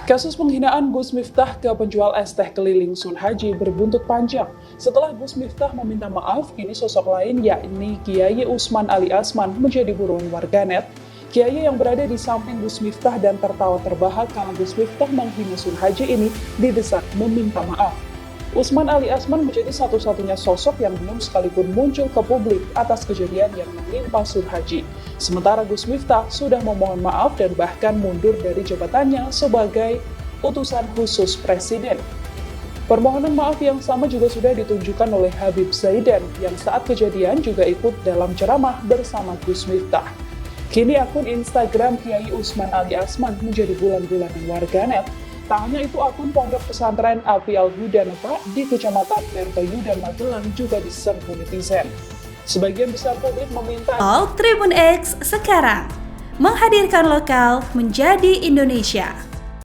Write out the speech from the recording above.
Kasus penghinaan Gus Miftah ke penjual es teh keliling Sun Haji berbuntut panjang. Setelah Gus Miftah meminta maaf, kini sosok lain yakni Kiai Usman Ali Asman menjadi buruan warganet. Kiai yang berada di samping Gus Miftah dan tertawa terbahak karena Gus Miftah menghina Sun Haji ini didesak meminta maaf. Usman Ali Asman menjadi satu-satunya sosok yang belum sekalipun muncul ke publik atas kejadian yang menimpa Sun Haji. Sementara Gus Miftah sudah memohon maaf dan bahkan mundur dari jabatannya sebagai utusan khusus Presiden. Permohonan maaf yang sama juga sudah ditunjukkan oleh Habib Zaidan yang saat kejadian juga ikut dalam ceramah bersama Gus Miftah. Kini akun Instagram Kiai Usman Ali Asman menjadi bulan-bulanan warganet. Tak hanya itu, akun pondok pesantren Api Al-Huda di Kecamatan Mertoyu dan Magelang juga diserbu netizen. Sebagian besar publik meminta Tribun X sekarang menghadirkan lokal menjadi Indonesia.